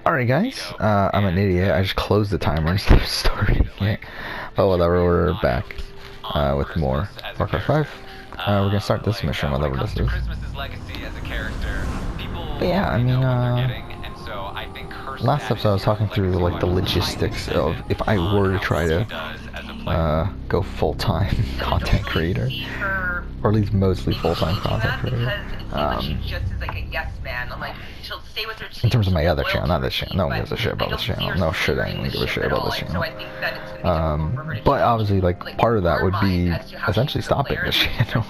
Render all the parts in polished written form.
Alright guys, I'm an idiot. I just closed the timer instead of starting it. But whatever, we're back with more Warcraft 5. We're gonna start this mission, whatever this is. But yeah, I mean, last episode I was talking through like the logistics of if I were to try to go full-time content creator, or at least mostly full-time content creator. In terms of my other channel, not this channel. No one gives a shit about this channel. No shit, anyone gives a shit about this channel. But obviously, like, part of that would be essentially stopping this channel.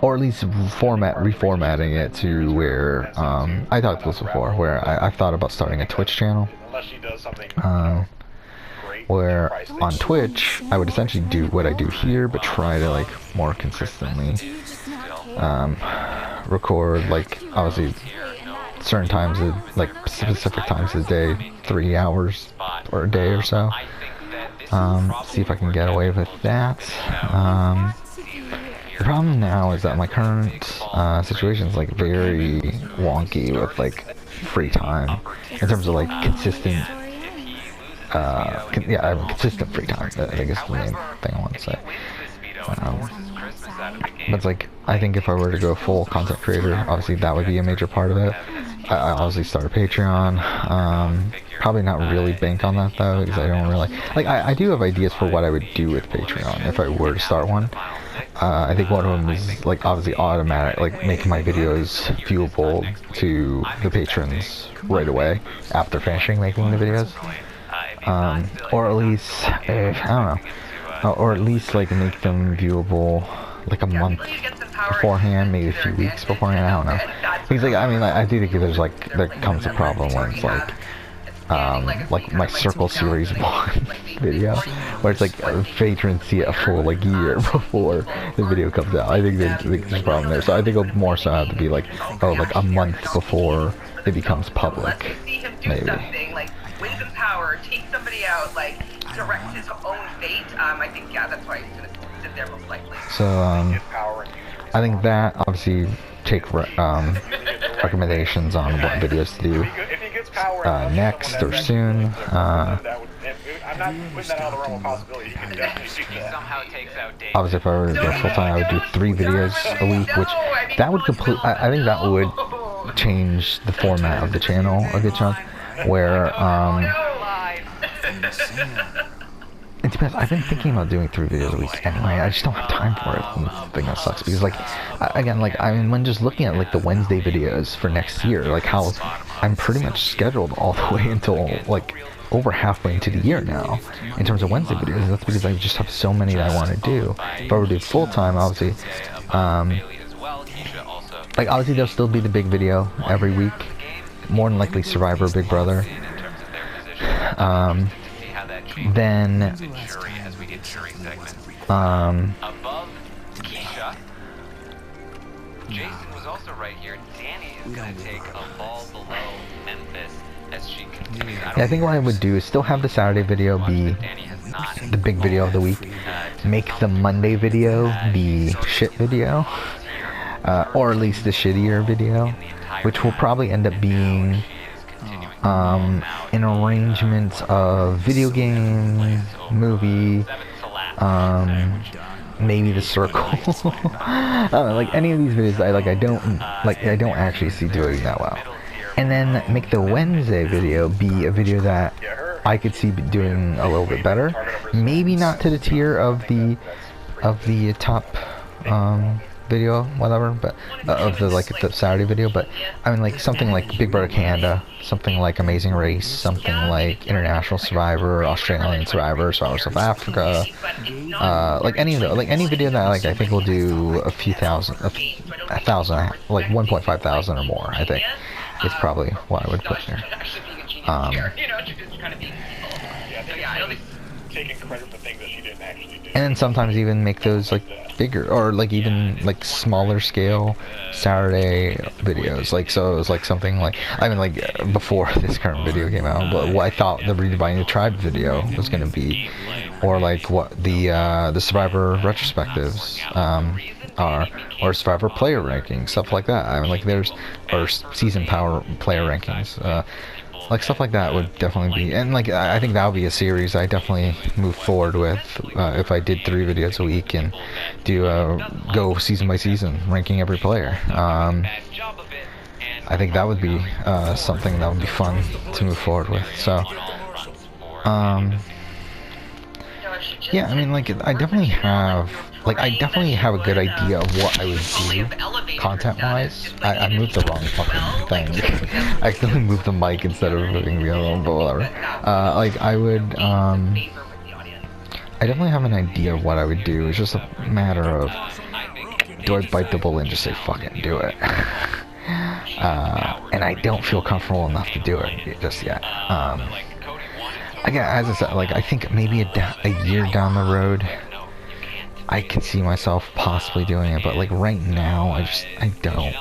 Or at least reformatting it to where, I talked about this before, where I've thought about starting a Twitch channel. Where on Twitch, I would essentially do what I do here, but try to, like, more consistently record, like, obviously certain times, like specific times of the day, 3 hours or a day or so. See if I can get away with that. The problem now is that my current situation is like very wonky with like free time in terms of like consistent. Yeah, I have consistent free time. I think is the main thing I want to say. But it's like, I think if I were to go full content creator, obviously that would be a major part of it. I obviously start a Patreon. Probably not really bank on that though, because I don't really like. I do have ideas for what I would do with Patreon if I were to start one. I think one of them is like obviously automatic, like making my videos viewable to the patrons right away after finishing making the videos. Or at least, I don't know, or at least like make them viewable like a month beforehand, maybe a few weeks beforehand, I don't know. Because like, I mean, like, I do think there comes a problem when it's like my Circle Series 1 video, where it's like patrons see it a full like year before the video comes out. I think there's a problem there, so I think it'll more so have to be like, oh, like a month before it becomes public, maybe. Take somebody out, like, direct his own fate. I think, yeah, that's why he's gonna sit there most likely. So, I think that, obviously, take recommendations on what videos to do next or soon. Obviously, if I were to go full-time, I would do 3 videos a week, which, that would I think that would change the format of the channel a good chunk, where, it depends. I've been thinking about doing 3 videos a week anyway. I just don't have time for it. And the thing that sucks because, like, again, like, I mean, when just looking at like the Wednesday videos for next year, like how I'm pretty much scheduled all the way until like over halfway into the year now in terms of Wednesday videos. That's because I just have so many that I want to do. If I were to do full time, obviously, like obviously there'll still be the big video every week. More than likely Survivor, Big Brother. Then above Keisha, Jason was also right here. Danny is gonna take a ball below Memphis as she continues. Yeah, I think what I would do is still have the Saturday video be the big video of the week, make the Monday video the shit video, or at least the shittier video, which will probably end up being an arrangement of video game, movie, maybe The Circle. I don't know, like any of these videos I don't actually see doing that well. And then make the Wednesday video be a video that I could see doing a little bit better. Maybe not to the tier of the top video, whatever, but of the Saturday video, but I mean like something like Big Brother Canada, something like Amazing Race, something like International Survivor, Australian Survivor, Survivor South Africa, like any of those, like any video that like I think will do a few thousand, a thousand, like 1.5 thousand or more. I think it's probably what I would put here. taking credit for things that she didn't actually do. And sometimes even make those like bigger or like even like smaller scale Saturday videos. Like so it was like something like I mean like before this current video came out, but what I thought the Redefining the Tribe video was gonna be, or like what the Survivor retrospectives are, or Survivor player rankings, stuff like that. I mean like there's or season power player rankings. Like stuff like that would definitely be, and like I think that would be a series I definitely move forward with if I did 3 videos a week and do go season by season ranking every player. I think that would be something that would be fun to move forward with. So yeah, I mean like I definitely have a good idea of what I would do content-wise. I moved the wrong fucking thing. I accidentally moved the mic instead of moving the other one, but whatever. Like I would, I definitely have an idea of what I would do. It's just a matter of, do I bite the bullet and just say fucking do it? And I don't feel comfortable enough to do it just yet. Again, as I said, like I think maybe a year down the road, I can see myself possibly doing it, but like right now, I don't.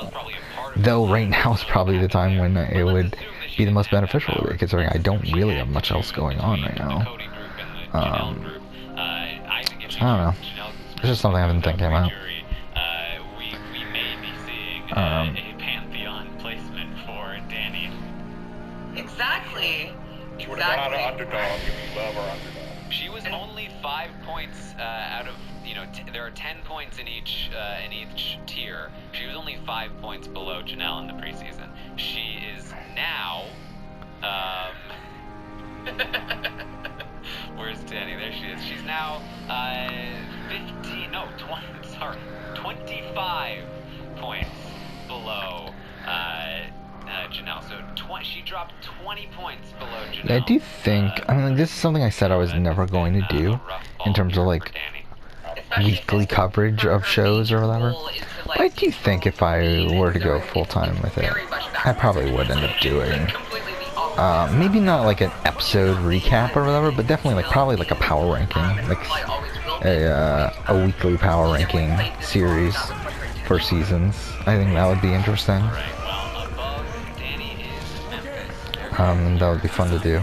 Though right now is probably the time when it would be the most beneficial to me, considering I don't really have much else going on right now. I don't know. It's just something I've been thinking about. Exactly. She would have gone on an underdog if you love our underdog. She was only 5 points out of, there are 10 points in each tier. She was only 5 points below Janelle in the preseason. She is now, where's Danny? There she is. She's now 25 points below Janelle. So she dropped 20 points below Janelle. Yeah, I do think, I mean, like, this is something I said I was never going to do in terms of like weekly coverage of shows or whatever. But I do think if I were to go full time with it, I probably would end up doing maybe not like an episode recap or whatever, but definitely like probably like a power ranking, like a weekly power ranking series for seasons. I think that would be interesting. That would be fun to do.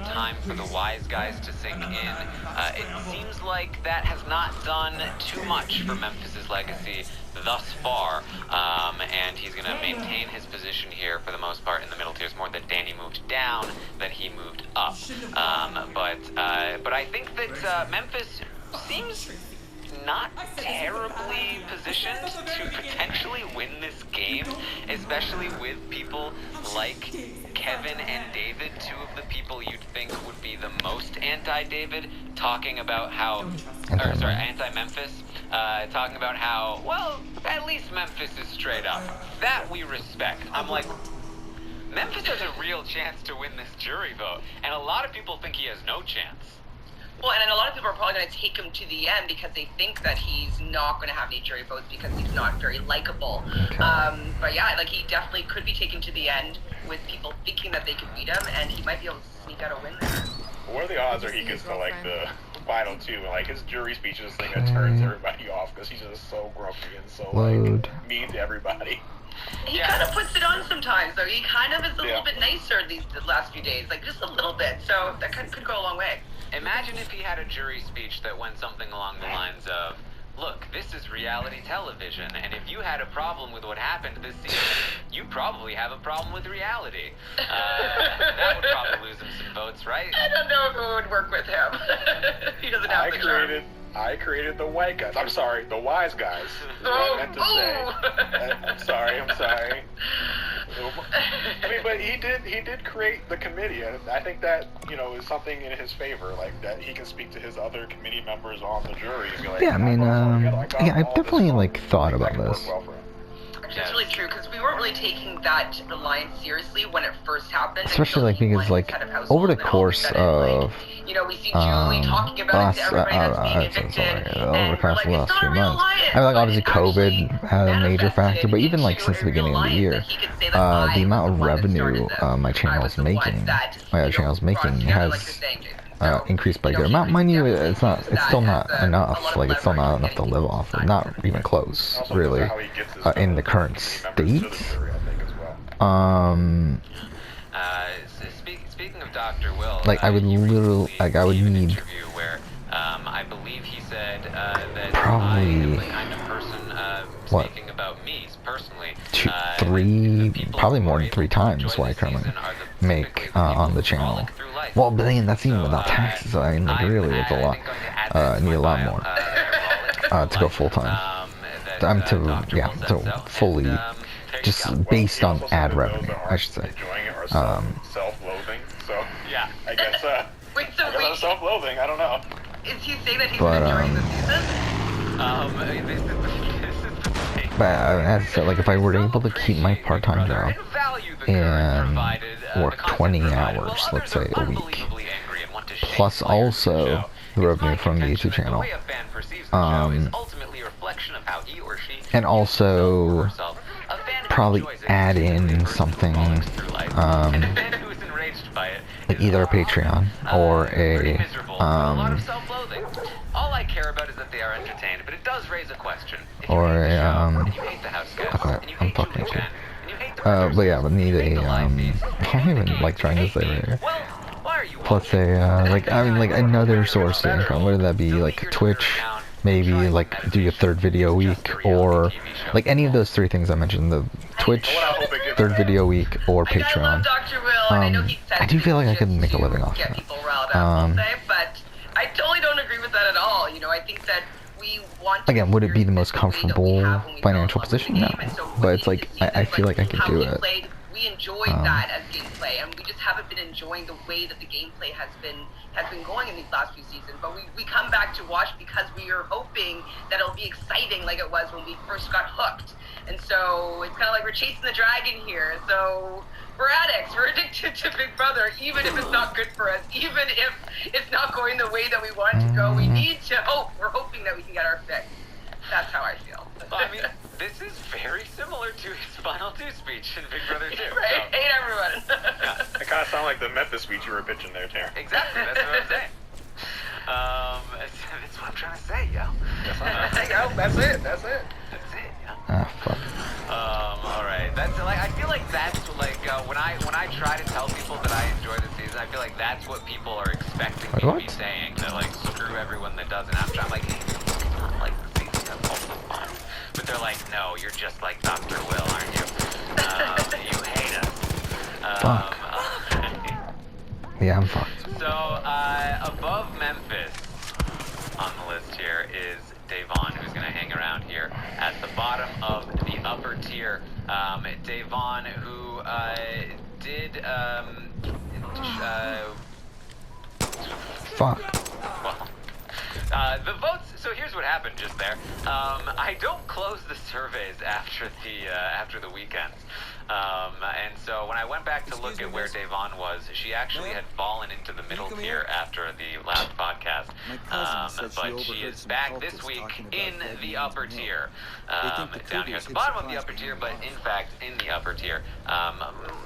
Time for the wise guys to sink in. It seems like that has not done too much for Memphis's legacy thus far, and he's going to maintain his position here for the most part in the middle tiers. More that Danny moved down than he moved up. But I think that Memphis seems not terribly positioned to potentially win this game, especially with people like Kevin and David, 2 of the people you'd think would be the most anti-David, talking about how, anti-Memphis, talking about how, well, at least Memphis is straight up. That we respect. I'm like, Memphis has a real chance to win this jury vote, and a lot of people think he has no chance. Well, and a lot of people are probably going to take him to the end because they think that he's not going to have any jury votes because he's not very likable. But yeah, like he definitely could be taken to the end with people thinking that they could beat him, and he might be able to sneak out a win there. What are the odds are he gets to like the final 2, and like his jury speech is the thing that turns everybody off because he's just so grumpy and so like mean to everybody. He kind of puts it on sometimes, though. He kind of is a little bit nicer the last few days, like just a little bit. So that could go a long way. Imagine if he had a jury speech that went something along the lines of, look, this is reality television, and if you had a problem with what happened this season, you probably have a problem with reality. That would probably lose him some votes, right? I don't know if it would work with him. He doesn't have the charm. I created the white guys. I'm sorry, the wise guys. I meant to say. I'm sorry. I mean, but he did create the committee, and I think that is something in his favor, like that he can speak to his other committee members on the jury and be like, yeah, I mean, I've definitely like thought about this. Actually, it's really true, because we weren't really taking that alliance seriously when it first happened. Especially, like, because, like, over the course of, you know, we see Julie talking about it to everybody that's being evicted, and we're like, it's not a real alliance. I mean, like, obviously But it actually COVID had a major factor, but even, like, since the into a beginning of the real year, alliance that he could say that I the amount was of the one that revenue started this. my I channel's was the one making, that, my you know, channel's brought us making together, like has you're saying, Jason. So, increased by a you good know, amount. he Mind you, definitely it's not, uses it's that still as not a enough. lot of Like, it's still not leverage enough to in live getting off of. people Not sides. even close, Also, really, how he gets his in the current members to the state. jury, I think, as well. Speaking of Dr. Will, Like, I would literally, like, I would gave an need interview where I believe he said that probably, I am the kind of person what, speaking about me personally. 2, The 3, people probably who more are than able 3 to times enjoy what I this currently season are make typically the on people the who channel. frolic through life. Well, but then that's even So, without taxes. I mean, like, really, it's a I lot. think I'm going to add that I to need my a lot bio, more frolic to go life, full time. that, To Dr. yeah, Will said to so, fully and, there you just go. based Well, on he also ad said that those revenue, that I aren't should say. enjoying it are self-loathing. So Yeah. I guess Wait, so I guess I'm self-loathing. I don't know. is he saying that he's But, been enjoying the season? This is the thing. But as I said, like, if I were able to keep my part-time job and work 20 hours, let's say, a week, plus also the revenue from the YouTube channel, and also probably add in something, like either a Patreon or a, all I care about is that they are entertained, but it does raise a question. If or you hate the a, show, and you hate the house guests, okay, and you I'm hate fucking Julie shit. Chen, and you hate the producers, but yeah, but need you hate a, the live feeds, I don't even like trying to say right here. well, why are you Plus a, like, I mean, like, another source of income, whether that be, like, Twitch, maybe, like, do a third video a week, or, like, any of those 3 things I mentioned, the Twitch, third video a week, or I Patreon. love Dr. Will, and I know he said I do feel like I could just make a to living off get that. people riled up, I'll say, but I totally don't agree with that at all. You know, I think that we want to Again, would it be the most experience the way that we comfortable have when we financial fell in love with position? the No. game, and so But with it's like, these seasons, I feel like I could how do we it. played, we enjoyed that as gameplay, and we just haven't been enjoying the way that the gameplay has been going in these last few seasons. But we come back to watch because we are hoping that it'll be exciting like it was when we first got hooked. And so it's kind of like we're chasing the dragon here. So we're addicts. We're addicted to Big Brother, even if it's not good for us, even if it's not going the way that we want it to go. We need to hope. We're hoping that we can get our fix. That's how I feel. Well, I mean, this is very similar to his Final 2 speech in Big Brother 2. Right? So. Hate everyone. Yeah. It kind of sounded like the Memphis speech you were pitching there, Taryn. Exactly, that's what I'm saying. That's what I'm trying to say, yo. That's it. That's it, yo. Ah, fuck. Alright. That's like, I feel like that's like when I try to tell people that I enjoy the season, I feel like that's what people are expecting me to be saying. That like screw everyone that doesn't. I'm like, hey, it's not like the season, that's also fun. But they're like, no, you're just like Dr. Will, aren't you? You hate us. Fuck. Yeah, I'm fucked. So, above Memphis on the list here is Davon, who's going to hang around here at the bottom of the upper tier. Davon, who did Fuck. well, the votes. So here's what happened just there. I don't close the surveys after the weekends. And so when I went back to look at where Davon was, she actually had fallen into the middle tier after the last podcast. But she is back this week in the upper tier. Down here at the bottom of the upper tier, but in fact in the upper tier.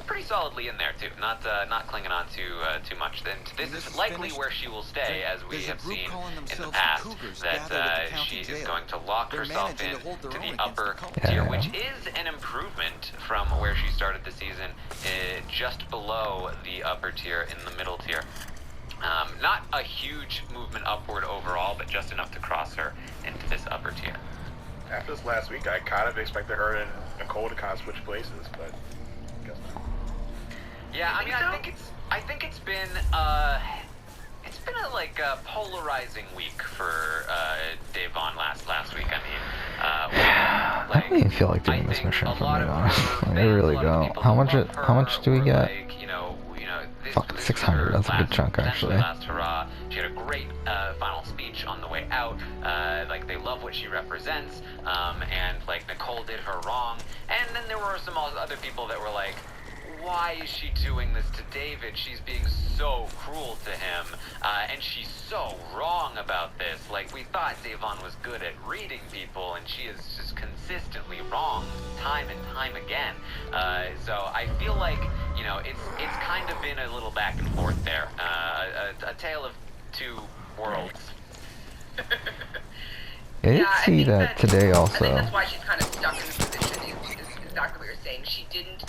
Pretty solidly in there too. Not clinging on too much. And this is likely where she will stay, as we have seen in the past, that she is going to lock herself in to the upper tier, which is an improvement from where she started the season, just below the upper tier in the middle tier. Not a huge movement upward overall, but just enough to cross her into this upper tier. After this last week, I kind of expected her and Nicole to kind of switch places, but I guess not. Yeah, I mean, I think it's been a polarizing week for Davon last week. I mean, I don't even feel like doing this mission, if I'm being honest. Like, I really don't. How much do we get? Like, you know, Fuck, 600. That's a good chunk, actually. Last hurrah. She had a great great final speech on the way out. Like, they love what she represents, and like Nicole did her wrong. And then there were some other people that were like, why is she doing this to David? She's being so cruel to him, and she's so wrong about this. Like, we thought Devon was good at reading people, and she is just consistently wrong time and time again. So I feel like, you know, it's kind of been a little back and forth there, a tale of two worlds. I did see that today also. I think that's why she's kind of stuck in this position, is exactly what you're saying. She didn't.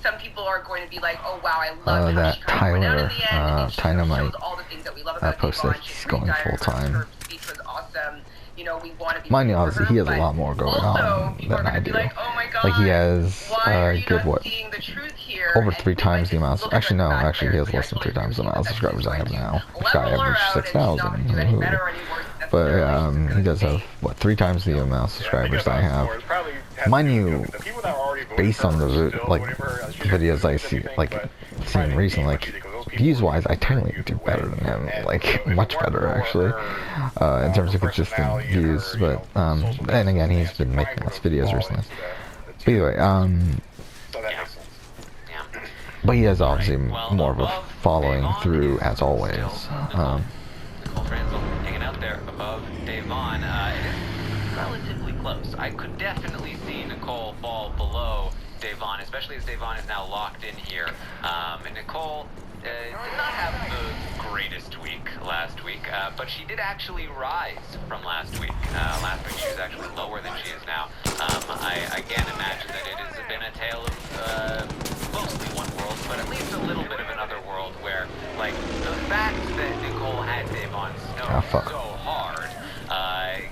Some people are going to be like, oh wow, I love how that she kind of went out in the end, and she Dynamite, shows all the things that we love about posted Devon. he's She's going really full time. her speech was awesome. You know, we want to be. Mind you, for obviously her, he has a but lot more going also, on people are than gonna I be do. like, oh my God, Like he has why are you good not seeing the truth here? over And 3 they times might the amount. just look at Actually, no. us back Actually, he there has and less than actually 3 times the amount of that subscribers I have she's now. going This guy to level her averaged out and she's not 6,000. gonna do any better or any worse But necessarily. She's he gonna does have stay. what 3 times the amount of subscribers I have. Mind you, based on the videos I see, like seen recently, like views-wise, I technically do better than him, like much better actually, in terms of consistent views. But and again, he's been making less videos recently. But anyway, but he has obviously more of a following through, as always. Nicole Franzel hanging out there above Devon. It is relatively close. I could definitely see Nicole fall below Devon, especially as Devon is now locked in here. And Nicole did not have the greatest week last week, but she did actually rise from last week. Last week she was actually lower than she is now. I again imagine that it has been a tale of mostly one world, but at least a little bit of another world where, like, the fact that Nicole had Devon Snow so hard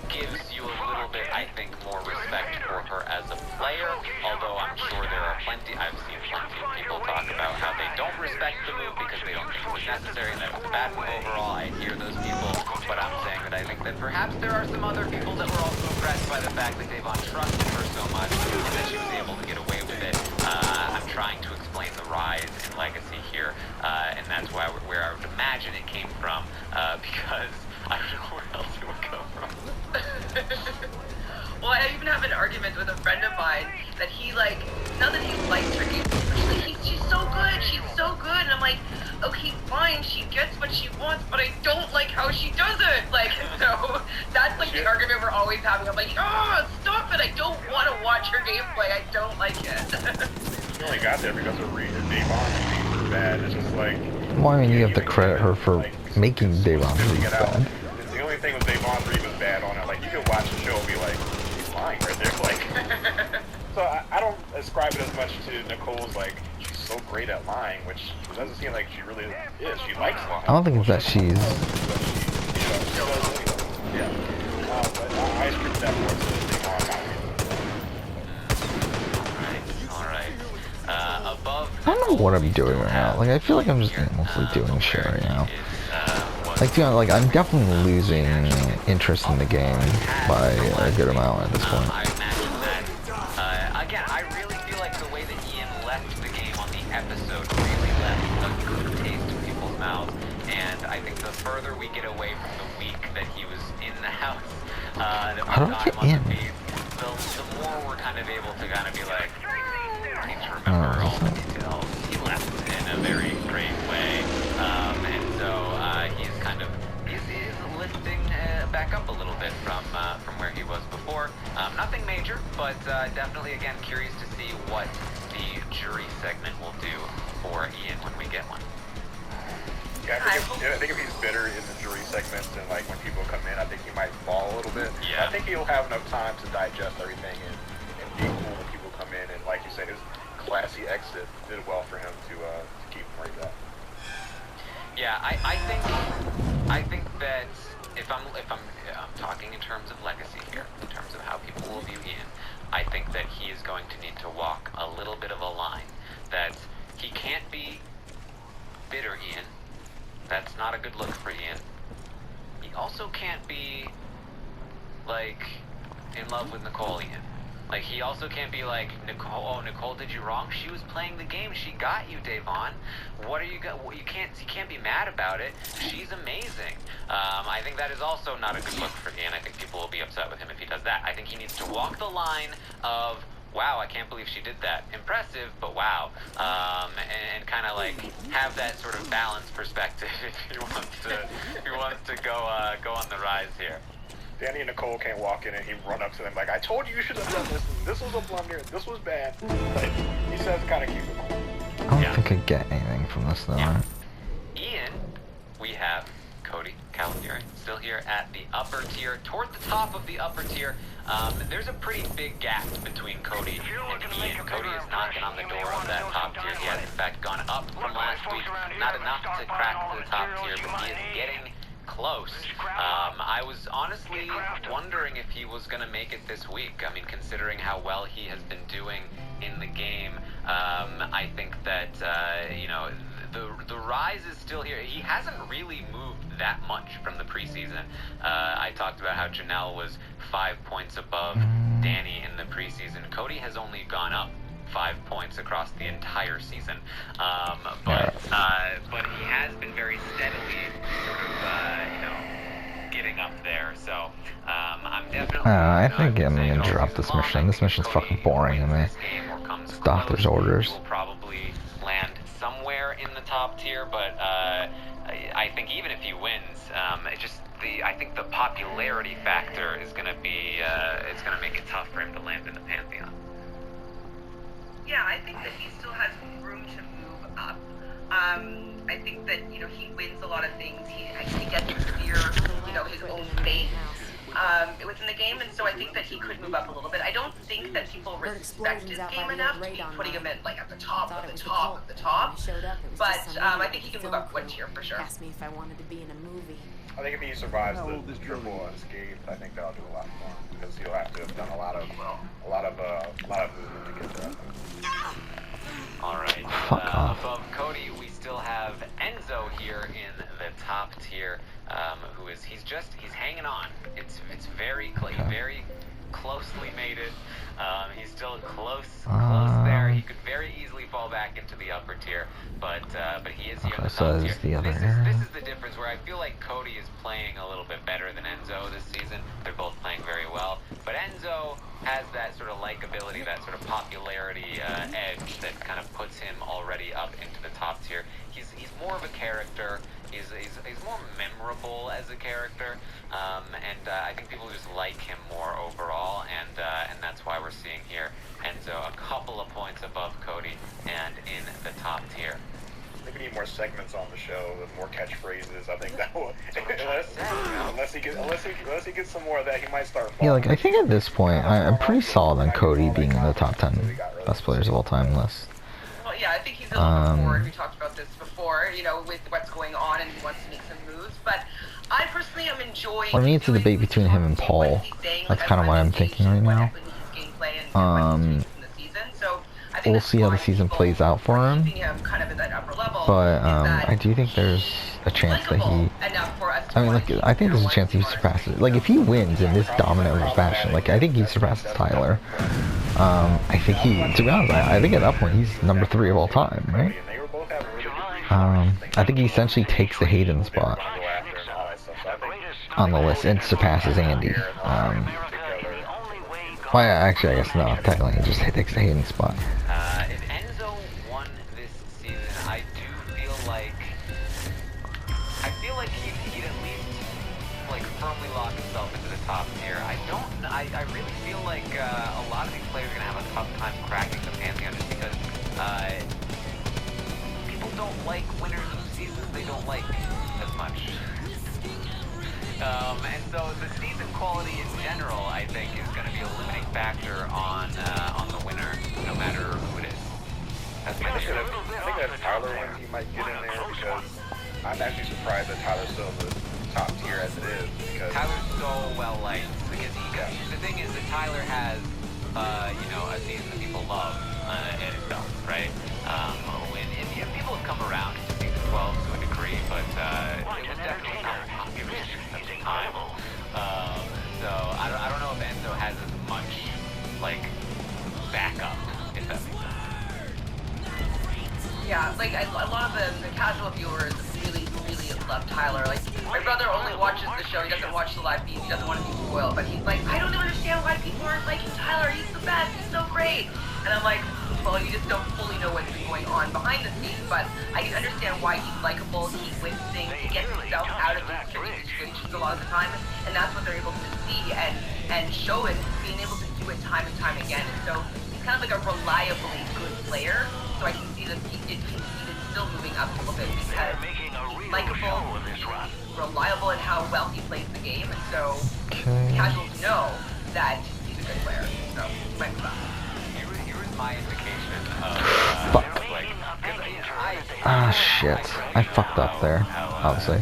gives you a little bit, I think, more respect for her as a player, although I'm sure there are I've seen plenty of people talk about how they don't respect the move because they don't think it was necessary and that it was a bad move overall. I hear those people, but I'm saying that I think that perhaps there are some other people that were also impressed by the fact that Devon trusted her so much and that she was able to get away with it. I'm trying to explain the rise in Legacy here, and that's where I would imagine it came from, because I don't know where else it would come from. Well, I even have an argument with a friend of mine that he, like, not that he likes her game, she's so good, and I'm like, okay, fine, she gets what she wants, but I don't like how she does it, like, so, that's, like, the argument we're always having. I'm like, oh, stop it, I don't want to watch her gameplay, I don't like it. She only got there because of Reed and Devon being bad. It's just like... Well, I mean, you have to credit her for making Devon Reed bad. The only thing with Devon Reed was bad on it. Like, you could watch the show and be like, she's lying right there. Like, so I don't ascribe it as much to Nicole's, like, she's so great at lying, which doesn't seem like she really is. She likes lying. I don't think it's that she's... Yeah. But I attribute that more to Devon. Above I don't know what I'm doing right now. Like, I feel like I'm just mostly doing shit right now. Like, you know, like, I'm definitely losing interest in the game by a good amount at this point. I imagine that, again, I really feel like the way that Ian left the game on the episode really left a good taste in people's mouths, and I think the further we get away from the week that he was in the house, that we saw him on the feed, the more we're kind of able to kind of be like, I need to remember all the details. He left in a very great way, and so he's lifting back up a little bit from where he was before. Nothing major, but definitely, again, curious to see what the jury segment will do for Ian when we get one. Yeah, I think if he's bitter in the jury segments and like when people come in, I think he might fall a little bit. Yeah. I think he'll have enough time to digest everything and be cool when people come in. And like you said, his classy exit did well for him to keep him right back. Yeah, I think that if I'm talking in terms of legacy here, in terms of how people will view Ian, I think that he is going to need to walk a little bit of a line. That he can't be bitter Ian. That's not a good look for Ian. He also can't be, like, in love with Nicole Ian. Like, he also can't be like, Nicole, oh, Nicole did you wrong? She was playing the game. She got you, Davon. What are you you can't be mad about it. She's amazing. I think that is also not a good look for Ian. I think people will be upset with him if he does that. I think he needs to walk the line of, wow, I can't believe she did that. Impressive, but wow. And kind of like have that sort of balanced perspective if he wants to go on the rise here. Danny and Nicole can't walk in and he run up to them like, I told you should have done this. This was a blunder. This was bad. Like, he says kind of keep it cool. I don't think I get anything from this though. Yeah. Ian, we have Cody Cavalieri still here at the upper tier, toward the top of the upper tier. There's a pretty big gap between Cody and Ian. Cody is knocking on the door of that top tier. He has in fact gone up from last week. Not enough to crack the top tier, but he is getting close. I was honestly wondering if he was going to make it this week. I mean, considering how well he has been doing in the game, I think that, you know, the rise is still here. He hasn't really moved that much from the preseason. I talked about how Janelle was 5 points above Danny in the preseason. Cody has only gone up 5 points across the entire season, but he has been very steadily sort of, you know, getting up there. So I'm definitely. I think I'm gonna drop this mission. This mission's fucking boring to me. It's doctor's orders. Will probably land somewhere in the top tier, but I think even if he wins, I think the popularity factor is gonna be it's gonna make it tough for him to land in the Pantheon. Yeah, I think that he still has room to move up. I think that, you know, he wins a lot of things. He gets to fear, you know, his own fate within the game, and so I think that he could move up a little bit. I don't think that people respect his game enough to be putting him at, like, at the top of the top of the top. But I think he can move up one tier for sure. Asked me if I wanted to be in a movie. I think if he survives the triple unscathed, I think that'll do a lot more because he'll have to have done a lot of movement to get there. All right. Fuck off. Above Cody, we still have Enzo here in the top tier, who is he's hanging on. It's very closely mated. He's still close there. He could very easily fall back into the upper tier, but he is here in the top tier. This is the difference where I feel like Cody is playing a little bit better than Enzo this season. They're both playing very well, but Enzo has that sort of likability, that sort of popularity edge that kind of puts him already up into the top tier. He's more of a character. He's more memorable as a character, and I think people just like him more overall, and that's why we're seeing here Enzo a couple of points above Cody and in the top tier. I think we need more segments on the show with more catchphrases. I think that will, unless he gets some more of that, he might start falling. Yeah, like I think at this point, I'm pretty solid on Cody being in the top 10 best players of all time list. Well, yeah, I think he's a little bit forward. We talked about this before, you know, with what's going on, and he wants to make some moves. But I personally am enjoying. Well, I mean, it's a debate between him and Paul. That's kind of what I'm thinking right now. We'll see how the season plays out for him. But I do think there's a chance that he. I mean, like, I think there's a chance he surpasses. Like, if he wins in this dominant fashion, like, I think he surpasses Tyler. I think to be honest, I think at that point he's number 3 of all time, right? I think he essentially takes the Hayden spot on the list and surpasses Andy. Well, yeah, actually, I guess no. Technically, he just takes the Hayden spot. If Enzo won this season, I feel like he'd at least like firmly lock himself into the top tier. I really feel like a lot of these players are gonna have a tough time cracking the Pantheon just because people don't like winners of seasons they don't like as much. And so the season quality in general, I think, is going to be a limiting factor on the winner, no matter who it is. I think that Tyler wins, he might get in there because I'm actually surprised that Tyler's still the top tier as it is. Because Tyler's so well liked because the thing is that Tyler has you know, a season that people love in itself, right? And people have come around to season 12 to a degree, but it was definitely not popular at the time. So I don't know if Enzo has as much like like a lot of the casual viewers really love Tyler. Like my brother only watches the show. He doesn't watch the live feeds. He doesn't want to be spoiled. But he's like, I don't understand why people aren't liking Tyler. He's the best. He's so great. And I'm like, well, you just don't fully know what's been going on behind the scenes. But I can understand why he's likable. He wins things. He gets himself out of these tricky situations a lot of the time, and that's what they're able to see and show it, being able to do it time and time again. And so he's kind of like a reliably good player. So I can see that he's still moving up a little bit because he's likable, reliable in how well he plays the game, and so casuals know that he's a good player. So he might move up. Here's my indication of Fuck. like, Ah, shit. I fucked up there, obviously.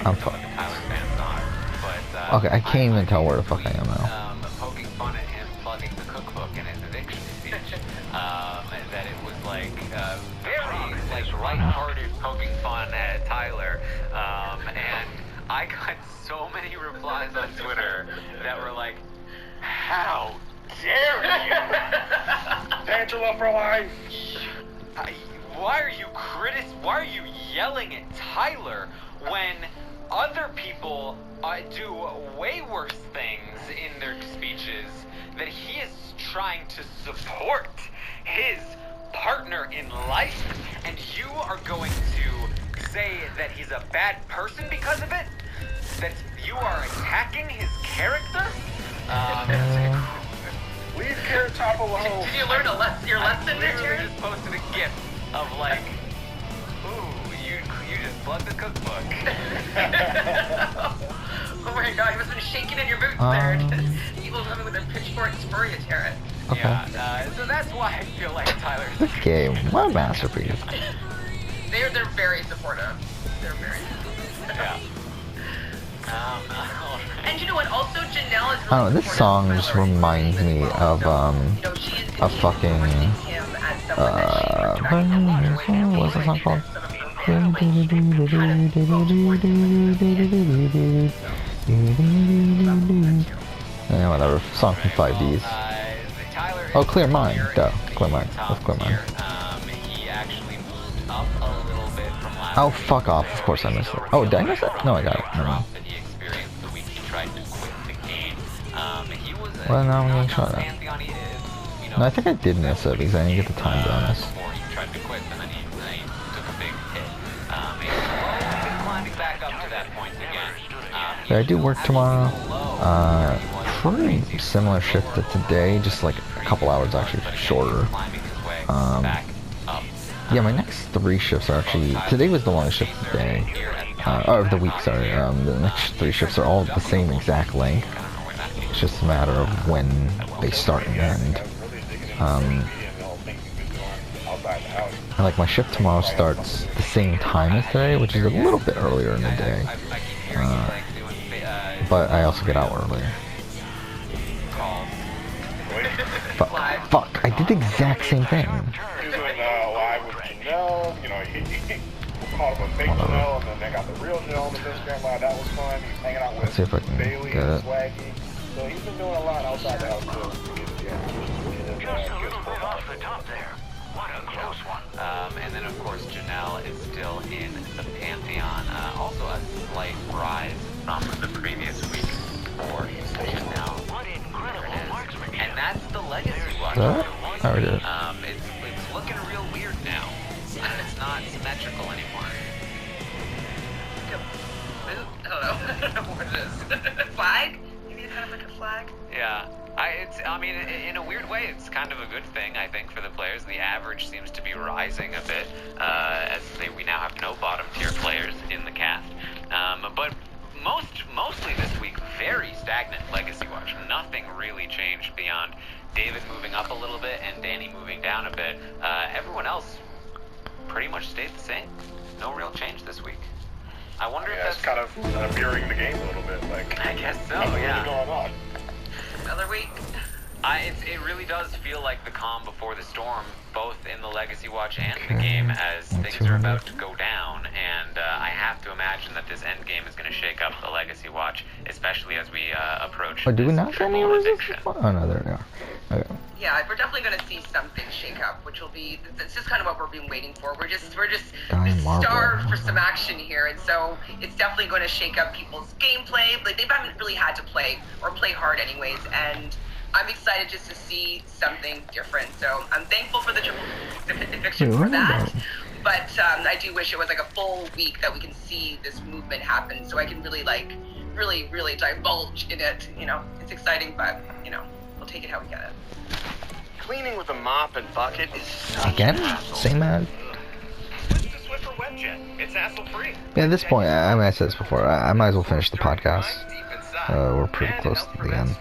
I'm fucked. Okay, I can't even tell where the fuck I am now. Poking fun at him plugging the cookbook in his eviction speech. That it was like very like lighthearted poking fun at Tyler. And I got so many replies on Twitter that were like, "How dare you? Angela for life." Why are you yelling at Tyler when other people do way worse things in their speeches, that he is trying to support his partner in life, and you are going to say that he's a bad person because of it? That you are attacking his character? Leave Carrot Top alone. Did you learn your lesson, I literally Richard? just posted a gif of like, ooh, you just plugged the cookbook. Oh my god, you must have been shaking in your boots there. People coming with their pitchforks for you, Taryn. Okay. Yeah, so that's why I feel like Tyler's This game, what a masterpiece. They're very supportive. They're very supportive. Yeah. And you know what? Also, Janelle is really I don't know, this supportive song of just Tyler. reminds me of, You know, she is a fucking, him as someone that she's attracted what's the song called? Yeah, whatever, song from 5Ds. Oh, Clear Mind, duh, Clear Mind, that's Clear Mind. He actually moved up a little bit from last Oh, fuck off, of course I missed it. Oh, did I miss it? No, I got it, never mind. that he experienced the week he tried to quit the game. He was Well, now I'm gonna try that. pantheon, you know, No, I think I did miss it because I didn't get the time bonus. before he tried to quit, and then he took a big hit. He's slowly been climbing back up to that point again. Yeah, I do work tomorrow. Pretty similar shift to today, just like a couple hours actually shorter. Yeah, my next 3 shifts are actually, today was the longest shift of the day, or of the week, sorry. The next 3 shifts are all the same exact length. It's just a matter of when they start and end. And like my shift tomorrow starts the same time as today, which is a little bit earlier in the day. But I also get out earlier. Fuck, I did the exact same thing. He was doing live with Janelle. You know, he called up a fake Janelle, and then they got the real Janelle on the Instagram live. That was fun. He was hanging out with Let's see if I can Bailey get and it. Swaggy. So he's been doing a lot outside the house too. Just a little bit off the top there. What a close one. And then, of course, Janelle is still in the pantheon. Also a slight rise from the previous week for Janelle. What incredible marksmanship. And that's the legacy watch. That? I already did it. It's looking real weird now. It's not symmetrical anymore. I don't know. I don't know what it is. Flag? Maybe it's kind of like a flag. Yeah. I mean, in a weird way, it's kind of a good thing, I think, for the players. The average seems to be rising a bit, as we now have no bottom-tier players in the cast. But mostly this week, very stagnant Legacy Watch. Nothing really changed beyond David moving up a little bit and Danny moving down a bit. Everyone else pretty much stayed the same. No real change this week. I wonder if Yeah, that's it's kind of mirroring the game a little bit. Like, I guess so, nothing yeah. really going on. Another week. It really does feel like the calm before the storm, both in the Legacy Watch and the game, as things are about to go down, and I have to imagine that this end game is going to shake up the Legacy Watch, especially as we approach. Oh, do we not get any resistance? eviction. Oh no, there they are. Okay. Yeah, we're definitely going to see something shake up, which will be. This is kind of what we've been waiting for. We're just Dying Marble. starved for some action here, and so it's definitely going to shake up people's gameplay. Like they haven't really had to play or play hard anyways, and I'm excited just to see something different. So I'm thankful for the fiction for that. But I do wish it was like a full week that we can see this movement happen, so I can really really divulge in it. You know, it's exciting, but you know, we'll take it how we get it. Cleaning with a mop and bucket is such Again? a hassle. Same ad? Switch to Swiffer WebJet. It's hassle-free. Yeah, at this point, I mean, I said this before, I might as well finish the podcast. We're pretty close to the end.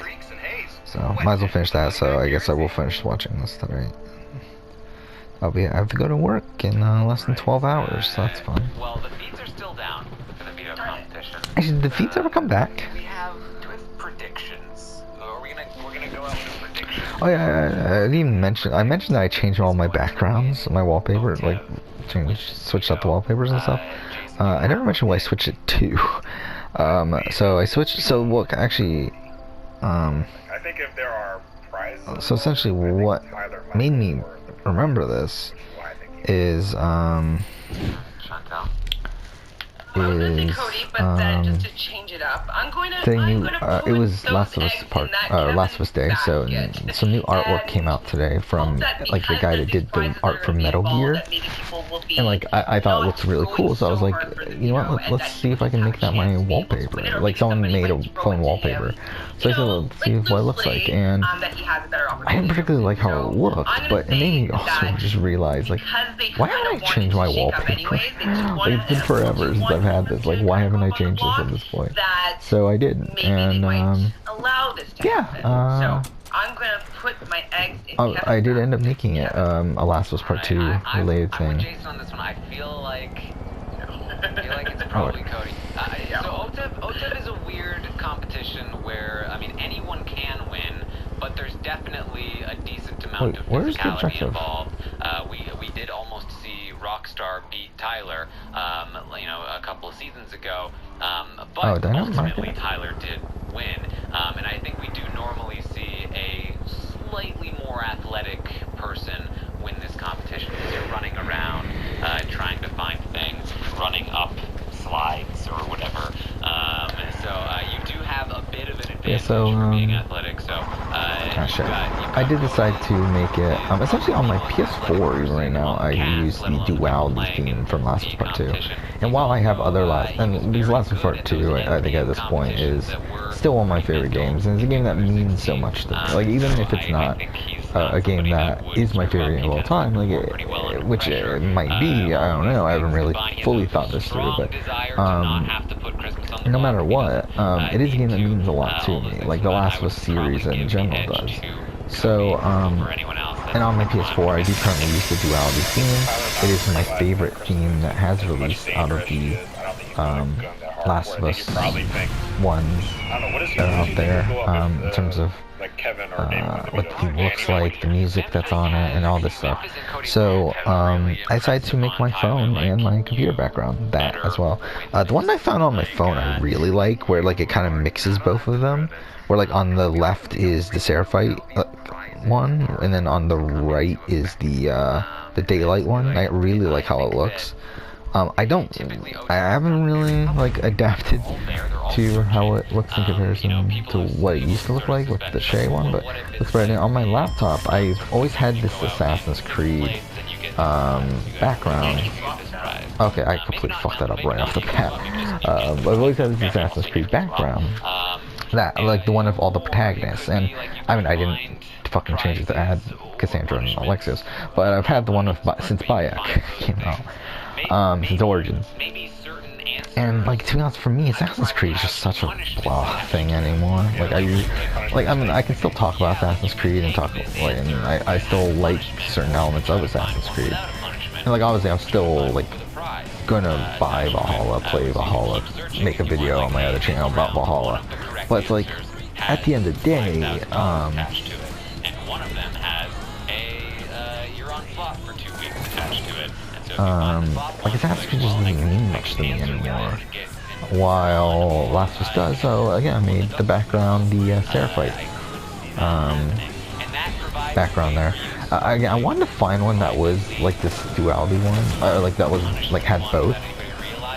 So, might as well finish that, so I guess I will finish watching this tonight. I have to go to work in less than 12 hours, so that's fun. Well, the feeds are still down for the veto competition. Actually, did the feeds ever come back? Do we have predictions? Or we're gonna go out with predictions. Oh yeah, I didn't even mention, I mentioned that I changed all my backgrounds, my wallpaper, like, switched up the wallpapers and stuff. I never mentioned what I switched it to. So I switched, so what, actually, I think if there are prizes, so essentially what made me remember this is, Chantal. I was gonna say Cody, but then just to change it up, I'm going to. it was Last of Us Last of Us Day, so some new artwork came out today from like the guy that did the art for Metal Gear, and like I thought it looks really cool, so I was like, you know what, let's see if I can make that my wallpaper. Like someone made a phone wallpaper, so I said let's see what it looks like, and I didn't particularly like how it looked, but it made me also just realize like, why haven't I changed my wallpaper? Like it's been forever since I've had this. Like why haven't I changed this at this point? So I did, and yeah. I'm gonna put my eggs in I did end up making it a Last of Us Part 2 related I'm with thing. Jason on this one. I feel like it's probably Cody. So OTEV is a weird competition where, I mean, anyone can win, but there's definitely a decent amount of where's the physicality objective? involved. We did almost see Rockstar beat Tyler, a couple of seasons ago, but ultimately Tyler did win, and I think we do normally see a slightly more athletic person win this competition because you're running around trying to find things, running up slides or whatever. So you do have a bit of an advantage for being athletic. So I did decide to make it essentially on my PS4 even right now. I use the duality theme from Last of Us Part 2, and while I have other these Last of Us Part 2, I think at this point is still one of my favorite games, and it's a game that means so much to me. Like even if it's not a game that is my favorite game of all time, like which it might be, I don't know. I haven't really fully thought this through, but no matter what, it is a game that means a lot to me. Like the Last of Us series in general does. So, and on my PS4, I do currently use the duality theme. It is my favorite theme that has released out of the Last of Us ones that are out there, in terms of what the theme looks like, the music that's on it, and all this stuff. So, I decided to make my phone and my computer background that as well. The one I found on my phone I really like, where like it kind of mixes both of them, where like on the left is the Seraphite one, and then on the right is the daylight one. I really like how it looks. I haven't really like adapted to how it looks in comparison to what it used to look like with the Shay one, but looks better. On my laptop, I've always had this Assassin's Creed background. Okay, I completely fucked that up right off the bat. I've always had this Assassin's Creed background, that like the one of all the protagonists, and I mean I didn't fucking change it to add Cassandra and Alexis, but I've had the one since Bayek came out, since Origins. And like to be honest, for me, Assassin's Creed is just such a blah thing anymore. Like I mean, I can still talk about Assassin's Creed and I still like certain elements of Assassin's Creed. And like obviously, I'm still like gonna buy Valhalla, play Valhalla, make a video on my other channel about Valhalla. But it's like at the end of the day, of them has a you're on flop for 2 weeks attached to it. And so if you find the flop like one, Assassin's Creed doesn't like, mean much to me answer anymore. wise, get While Last of Us does, so again, I made the background the Seraphite background there. I wanted to find one that was like this duality one, or like that was like had both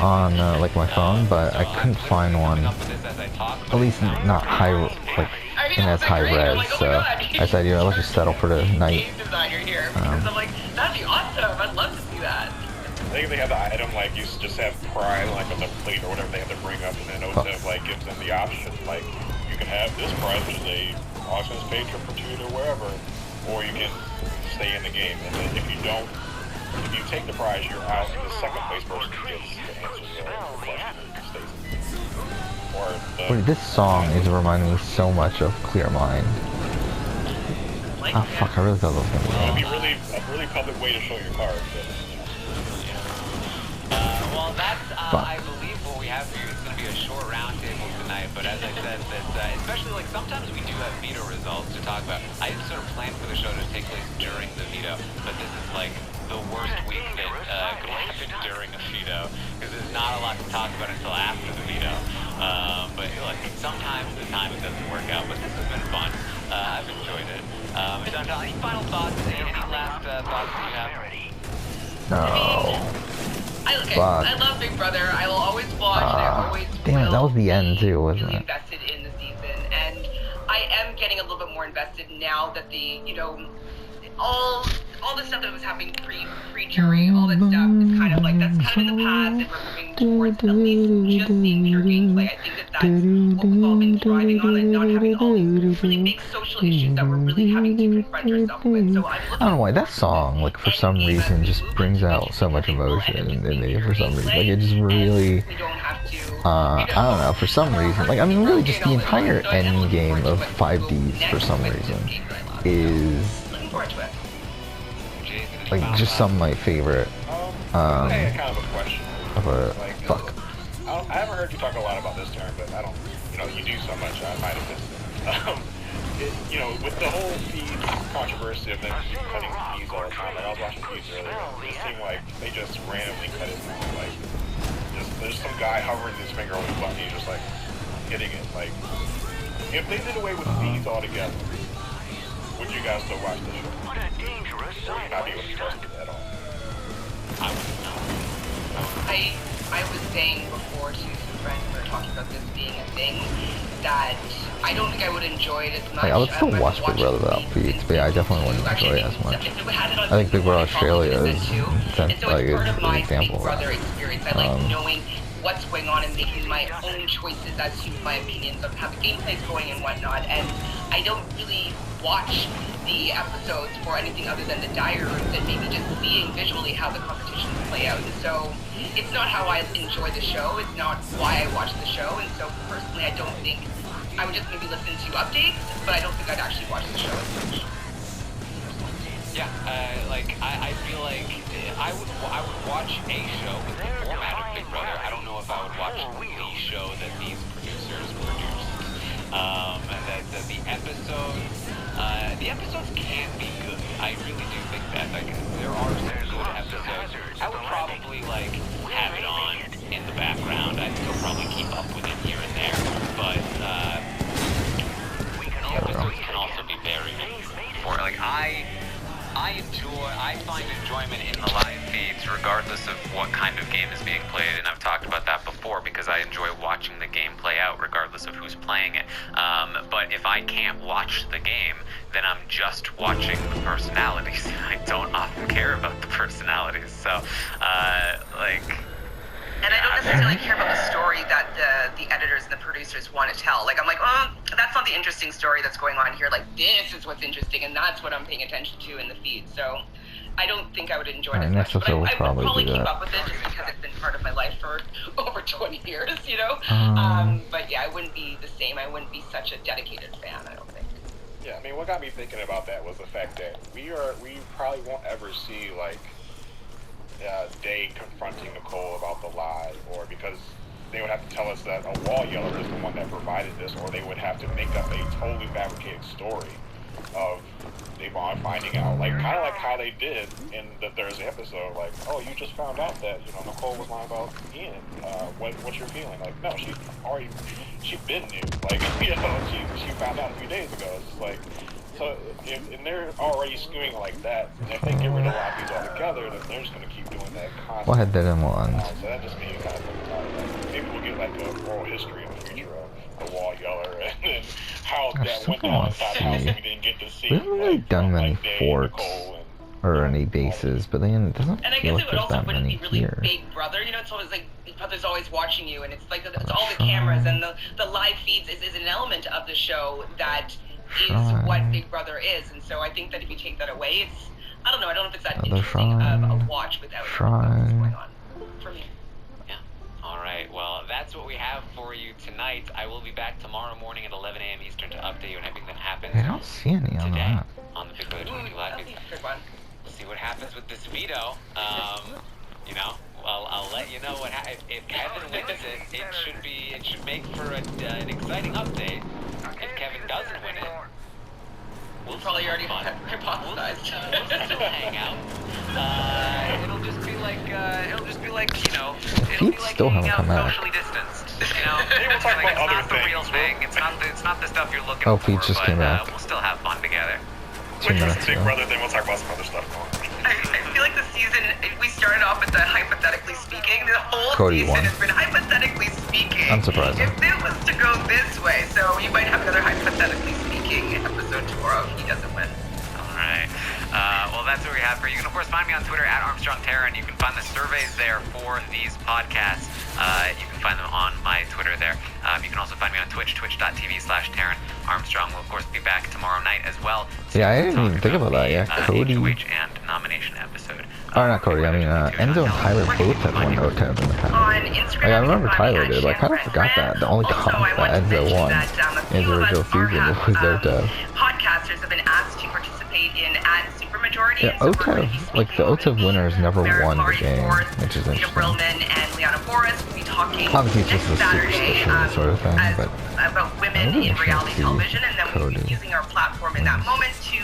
on like my phone, but I couldn't find one. At least not high, like in as high res. So I said, you know, let's just settle for the night. I'm like, that'd be awesome. I'd love to see that. I think they have the item, like, you just have Pride, like, on the plate or whatever they have to bring up, and then OSEF, like, gives them the option, like, you can have this prize, which is a Austin's Patron Pursuit or wherever, or you can stay in the game. And then if you don't, if you take the prize, you're out, and the second place person gets to answer the question and stays in the game. Or the... Wait, this song is reminding me so much of Clear Mind. Oh fuck, I really thought that was gonna be It'd be wrong. a really public way to show your card, but... Well, that's, I believe, what we have here is going to be a short roundtable tonight, but as I said, that, especially, like, sometimes we do have veto results to talk about. I sort of planned for the show to take place during the veto, but this is, like, the worst week that could happen during a veto, because there's not a lot to talk about until after the veto. But, like, sometimes the timing doesn't work out, but this has been fun. I've enjoyed it. John, any final thoughts? Any last thoughts that you have? No. I love Big Brother. I will always watch. I always damn it, that was the end too, wasn't really it? invested in the season, and I am getting a little bit more invested now that the, you know, all the stuff that was happening pre-jury, all that stuff is kind of like, that's kind of in the past, and we're moving towards at least just seeing pure gameplay. I think that's what we've all been driving on, and not having all these really big social issues that we're really having to confront ourselves with. So I don't know why that song, like, for some reason, just brings out so much emotion in me for some reason. Like, it just really, I don't know, for some reason. Like, I mean, really, just the entire end game of 5Ds, for some reason, is, like, just some of my favorite, I had kind of a question. of a, fuck. I haven't heard you talk a lot about this term, but I don't, you know, you do so much, I might have missed it. You know, with the whole feed controversy of them cutting feeds all the time, like, I was watching feeds earlier, it seemed like they just randomly cut it through, like, there's some guy hovering his finger over the button, he's just, like, hitting it, like, if they did away with feeds altogether, would you guys still watch the show? What a dangerous Or would you not be able to trust it at all? I wouldn't know. I was saying before to some friends when we were talking about this being a thing that I don't think I would enjoy it as much. Like, I would still watch Big Brother without feeds, but yeah, I definitely wouldn't enjoy it as much. I think Big Brother Australia is, like, is an example of Brother that. experience. I like knowing what's going on and making my own choices as to my opinions of how the gameplay is going and whatnot. And I don't really watch the episodes for anything other than the dire rooms and maybe just seeing visually how the competitions play out. And so it's not how I enjoy the show. It's not why I watch the show. And so personally, I don't think I would just maybe listen to updates, but I don't think I'd actually watch the show as much. Yeah, like, I feel like I would watch a show with the format of Big Brother. I don't know if I would watch the show that these producers produced. The episodes can be good. I really do think that. Like, there are some good episodes. I would probably, like, have it on in the background. I'd still probably keep up with it here and there. But, the episodes can also be very important. Like, I find enjoyment in the live feeds regardless of what kind of game is being played, and I've talked about that before because I enjoy watching the game play out regardless of who's playing it. But if I can't watch the game, then I'm just watching the personalities. I don't often care about the personalities, so, like... And I don't necessarily care about the story that the editors and the producers want to tell. Like, I'm like, oh, that's not the interesting story that's going on here. Like, this is what's interesting, and that's what I'm paying attention to in the feed. So I don't think I would enjoy it as much. But I would probably keep up with it just because it's been part of my life for over 20 years, you know? But yeah, I wouldn't be the same. I wouldn't be such a dedicated fan, I don't think. Yeah, I mean, what got me thinking about that was the fact that we probably won't ever see, like, Day confronting Nicole about the lie, or because they would have to tell us that a wall yeller is the one that provided this, or they would have to make up a totally fabricated story of they are finding out, like kind of like how they did in the Thursday episode. Like, oh, you just found out that Nicole was lying about Ian. What's your feeling? Like, no, she been knew. Like, she found out a few days ago. It's just like, so and they're already skewing like that. And if they get rid of a lot of people altogether, then they're just gonna keep doing that constantly. What had didn't want? So that just means kind of think about it. Like, maybe we'll get like a oral history in the future of the Wall Yeller and then how that went down inside the house and we didn't get to see. We haven't really done many forts Nicole, or any bases, but then it doesn't And I feel guess like it there's also that wouldn't many be really here. Big Brother. It's always like Big Brother's always watching you, and it's like it's all the cameras and the live feeds is an element of the show that is what Big Brother is. And so I think that if you take that away, it's I don't know if it's that interesting of a watch without what's going on for me. Yeah. All right. Well, that's what we have for you tonight. I will be back tomorrow morning at 11 a.m. Eastern to update you on everything that happens. I don't see any on today that. on the Big Brother 22 Live. That'll be a good one. We'll see what happens with this veto. I'll let you know what if Kevin wins it. It should make for an exciting update. If Kevin doesn't win it, we'll Probably already fun. hypothesized. We'll still hang out. It'll just be like it'll be like Feeds still haven't come out. socially distanced. we'll talk about It's other not the real things. thing. It's not the stuff you're looking Oh, for. Feeds just but, came out. We'll still have fun together. 2 Wait for minutes some Big ago. Brother, then we'll talk about some other stuff going on. I feel like the season, we started off with the hypothetically speaking. The whole Cody season won. has been hypothetically speaking. Unsurprising. If it was to go this way, so you might have another hypothetically speaking episode tomorrow if he doesn't win. All right. Well, that's what we have for you. You can, of course, find me on Twitter at ArmstrongTerra, and you can find the surveys there for these podcasts. You can find them on my Twitter there. You can also find me on Twitch, twitch.tv/Terran Armstrong. We'll, of course, be back tomorrow night as well. Yeah, I didn't even think about that. Yeah, Cody. HOH and nomination episode. Oh, not Cody. I mean, Enzo and Tyler both have won OTEV in the past. On Instagram, Like, I remember you can find me Tyler at did. Like, I kind of forgot that. The only Also, comp I want that to Enzo mention won that, a in few the of original us are season was OTEV. Podcasters have been asked to participate in Supermajority. Yeah, and so we're going to be OTEV, like, the speaking with OTEV winners never Barrett won the Laurie game, Ford, which is Leah interesting. Brillman and Liana Boris will be talking Obviously, it's next just a Saturday superstition sort of thing, but about women really in reality can't see television, and then we'll be Cody. using our platform in that moment to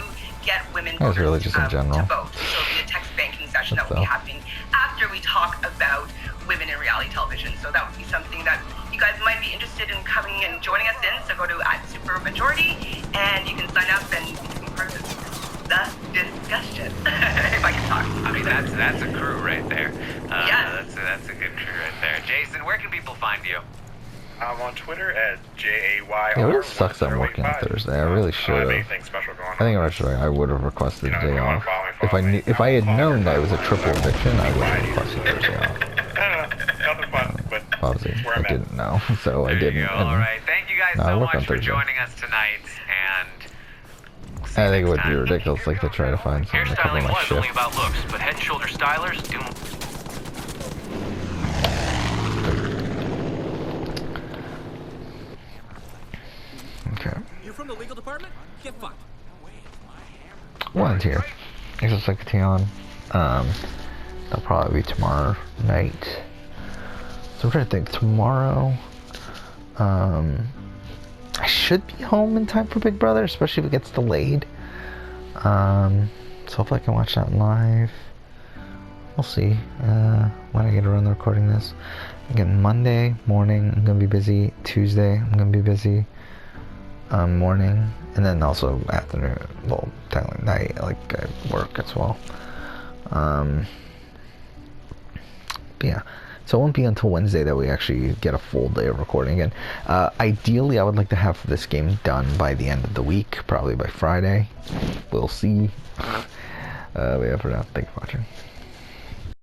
get women That was voters really just in general. to vote. So it'll be a text banking session that will be happening after we talk about women in reality television. So that would be something that you guys might be interested in coming and joining us in. So go to @Supermajority and you can sign up and be part of the discussion. If I can talk. I mean, that's a crew right there. Yes. That's a good crew right there. Jason, where can people find you? I'm on Twitter at JAYR. Yeah, it really sucks that I'm working on Thursday. I really should have. Anything special going on. I think actually I would have requested a You know, day if you wanna off. follow me, If I had follow me. known that it was a triple eviction, I would have requested Thursday off. Nothing fun, but Obviously, that's where I I'm at. didn't know, so I There didn't. you go. And All right. Thank you guys No, I so work on much for Thursday. joining us tonight, and I think it would be ridiculous, like, to try to find someone to cover Hairstyling my was only shift. about looks, but head and shoulder stylers do. Okay. You from the legal department? Get fucked. One's here. Exo's like that'll probably be tomorrow night. So I'm trying to think. Tomorrow, I should be home in time for Big Brother, especially if it gets delayed. So hopefully I can watch that live. We'll see when I get around to recording this. Again, Monday morning I'm gonna be busy. Tuesday I'm gonna be busy. Morning, and then also afternoon. Well, technically night. Like I work as well. But yeah. So it won't be until Wednesday that we actually get a full day of recording again. Ideally, I would like to have this game done by the end of the week, probably by Friday. We'll see. But yeah, for now, thanks for watching.